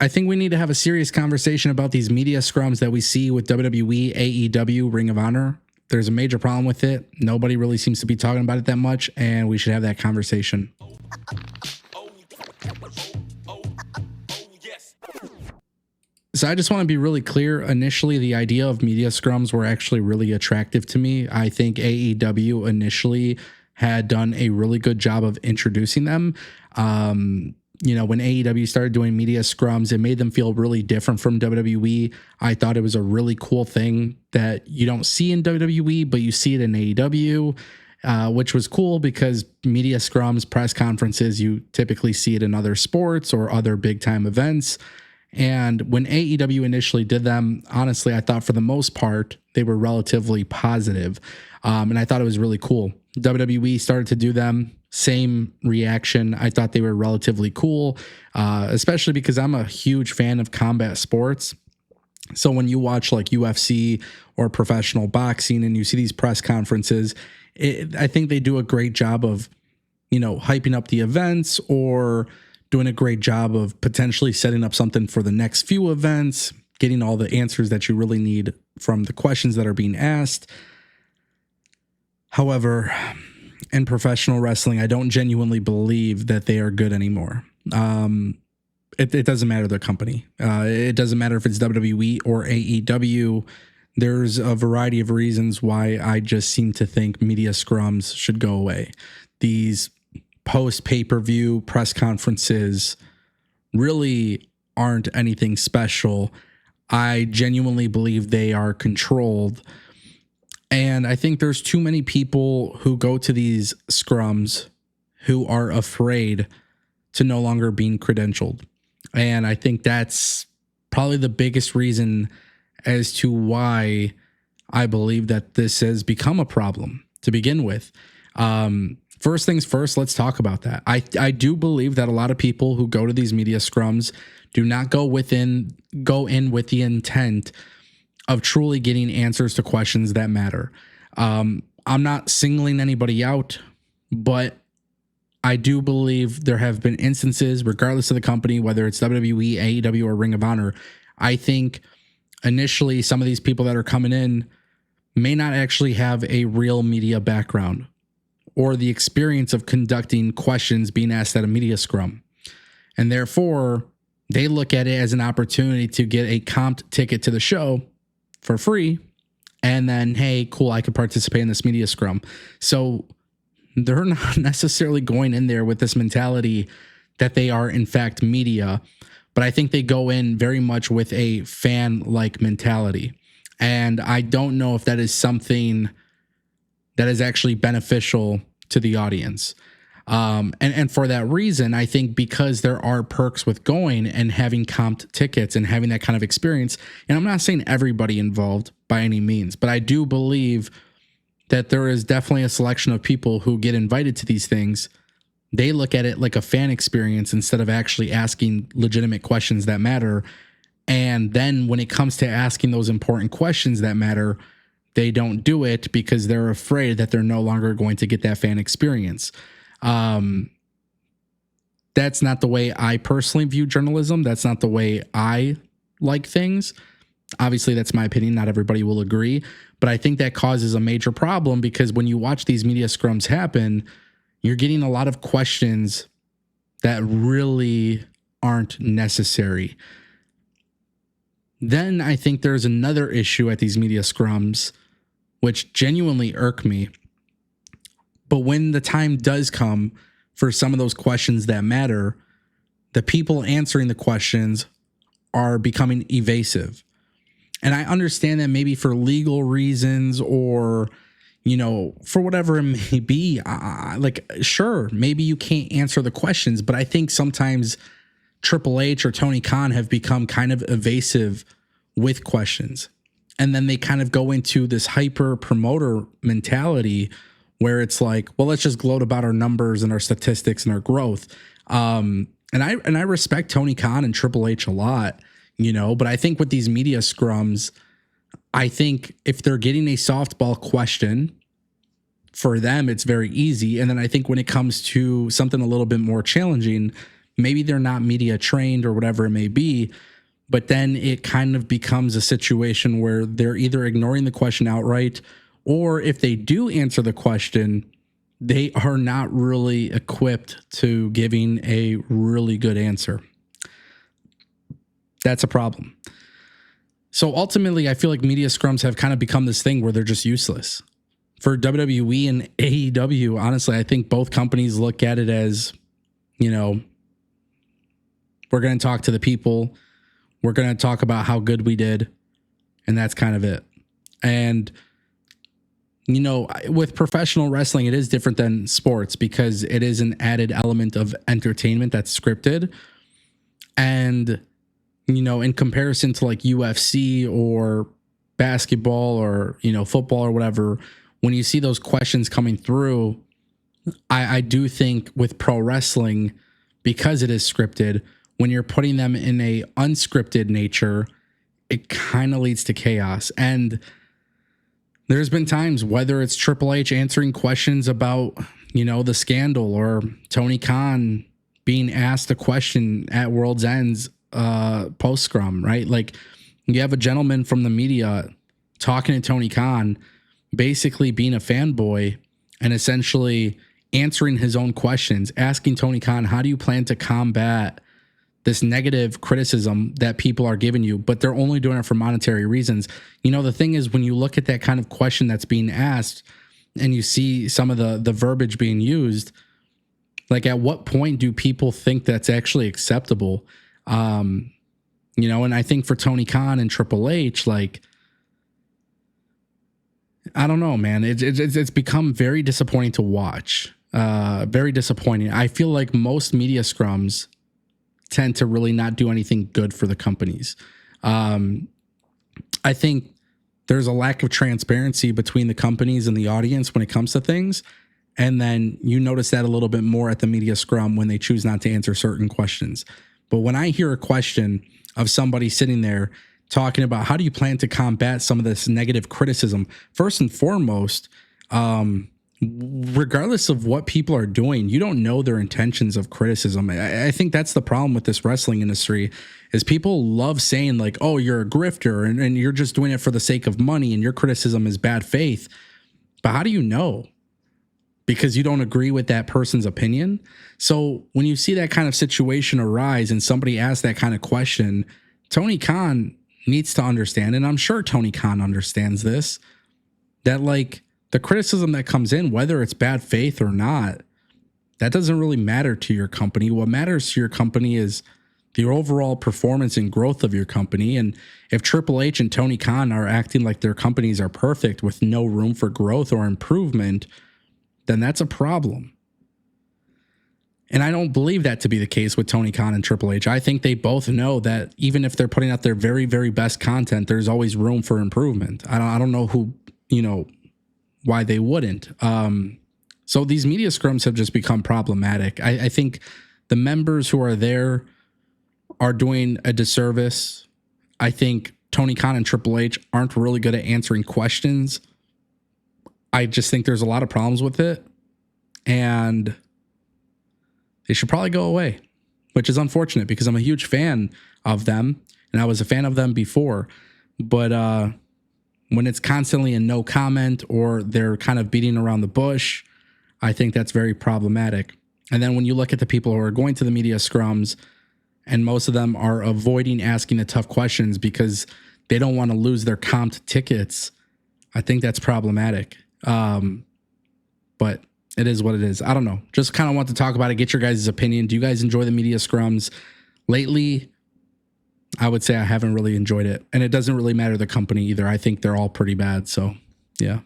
I think we need to have a serious conversation about these media scrums that we see with WWE, AEW, Ring of Honor. There's a major problem with it. Nobody really seems to be talking about it that much, and we should have that conversation. So I just want to be really clear. Initially, the idea of media scrums were actually really attractive to me. I think AEW initially had done a really good job of introducing them. When AEW started doing media scrums, it made them feel really different from WWE. I thought it was a really cool thing that you don't see in WWE, but you see it in AEW, which was cool because media scrums, press conferences, you typically see it in other sports or other big time events. And when AEW initially did them, honestly, I thought for the most part, they were relatively positive. And I thought it was really cool. WWE started to do them. Same reaction. I thought they were relatively cool, especially because I'm a huge fan of combat sports. So when you watch like UFC or professional boxing and you see these press conferences, I think they do a great job of, hyping up the events or doing a great job of potentially setting up something for the next few events, getting all the answers that you really need from the questions that are being asked. However, in professional wrestling, I don't genuinely believe that they are good anymore. It doesn't matter the company. It doesn't matter if it's WWE or AEW. There's a variety of reasons why I just seem to think media scrums should go away. These post pay-per-view press conferences really aren't anything special. I genuinely believe they are controlled. And I think there's too many people who go to these scrums who are afraid to no longer being credentialed. And I think that's probably the biggest reason as to why I believe that this has become a problem to begin with. First things first, let's talk about that. I do believe that a lot of people who go to these media scrums do not go in with the intent of truly getting answers to questions that matter. I'm not singling anybody out, but I do believe there have been instances, regardless of the company, whether it's WWE, AEW, or Ring of Honor. I think initially some of these people that are coming in may not actually have a real media background or the experience of conducting questions being asked at a media scrum. And therefore, they look at it as an opportunity to get a comped ticket to the show for free. And then, hey, cool, I could participate in this media scrum. So they're not necessarily going in there with this mentality that they are, in fact, media. But I think they go in very much with a fan-like mentality. And I don't know if that is something that is actually beneficial to the audience. And for that reason, I think because there are perks with going and having comped tickets and having that kind of experience, and I'm not saying everybody involved by any means, but I do believe that there is definitely a selection of people who get invited to these things. They look at it like a fan experience instead of actually asking legitimate questions that matter. And then when it comes to asking those important questions that matter, they don't do it because they're afraid that they're no longer going to get that fan experience. That's not the way I personally view journalism. That's not the way I like things. Obviously, that's my opinion. Not everybody will agree, but I think that causes a major problem because when you watch these media scrums happen, you're getting a lot of questions that really aren't necessary. Then I think there's another issue at these media scrums, which genuinely irk me. But when the time does come for some of those questions that matter, the people answering the questions are becoming evasive. And I understand that maybe for legal reasons or, for whatever it may be, sure, maybe you can't answer the questions, but I think sometimes Triple H or Tony Khan have become kind of evasive with questions. And then they kind of go into this hyper promoter mentality where it's like, well, let's just gloat about our numbers and our statistics and our growth. And I respect Tony Khan and Triple H a lot, but I think with these media scrums, I think if they're getting a softball question, for them, it's very easy. And then I think when it comes to something a little bit more challenging, maybe they're not media trained or whatever it may be, but then it kind of becomes a situation where they're either ignoring the question outright, or if they do answer the question, they are not really equipped to giving a really good answer. That's a problem. So ultimately, I feel like media scrums have kind of become this thing where they're just useless. For WWE and AEW, honestly, I think both companies look at it as, you know, we're going to talk to the people. We're going to talk about how good we did. And that's kind of it. And, you know, with professional wrestling, it is different than sports because it is an added element of entertainment that's scripted. And, you know, in comparison to like UFC or basketball or, you know, football or whatever, when you see those questions coming through, I do think with pro wrestling, because it is scripted, when you're putting them in a unscripted nature, it kind of leads to chaos. And there's been times, whether it's Triple H answering questions about, you know, the scandal, or Tony Khan being asked a question at World's End's post scrum, right? Like, you have a gentleman from the media talking to Tony Khan, basically being a fanboy and essentially answering his own questions, asking Tony Khan, how do you plan to combat this negative criticism that people are giving you, but they're only doing it for monetary reasons. You know, the thing is, when you look at that kind of question that's being asked and you see some of the verbiage being used, like, at what point do people think that's actually acceptable? You know, and I think for Tony Khan and Triple H, like, I don't know, man, it's become very disappointing to watch. Very disappointing. I feel like most media scrums tend to really not do anything good for the companies. I think there's a lack of transparency between the companies and the audience when it comes to things. And then you notice that a little bit more at the media scrum when they choose not to answer certain questions. But when I hear a question of somebody sitting there talking about how do you plan to combat some of this negative criticism, first and foremost, regardless of what people are doing, you don't know their intentions of criticism. I think that's the problem with this wrestling industry, is people love saying like, oh, you're a grifter and you're just doing it for the sake of money and your criticism is bad faith. But how do you know? Because you don't agree with that person's opinion. So when you see that kind of situation arise and somebody asks that kind of question, Tony Khan needs to understand, and I'm sure Tony Khan understands this, that like the criticism that comes in, whether it's bad faith or not, that doesn't really matter to your company. What matters to your company is the overall performance and growth of your company. And if Triple H and Tony Khan are acting like their companies are perfect with no room for growth or improvement, then that's a problem. And I don't believe that to be the case with Tony Khan and Triple H. I think they both know that even if they're putting out their very, very best content, there's always room for improvement. I don't know who, you know, why they wouldn't. So these media scrums have just become problematic. I think the members who are there are doing a disservice. I think Tony Khan and Triple H aren't really good at answering questions. I just think there's a lot of problems with it, and they should probably go away, which is unfortunate because I'm a huge fan of them and I was a fan of them before. But when it's constantly a no comment or they're kind of beating around the bush, I think that's very problematic. And then when you look at the people who are going to the media scrums, and most of them are avoiding asking the tough questions because they don't want to lose their comped tickets, I think that's problematic. But it is what it is. I don't know. Just kind of want to talk about it, get your guys' opinion. Do you guys enjoy the media scrums? Lately, I would say I haven't really enjoyed it. And it doesn't really matter the company either. I think they're all pretty bad. So, yeah.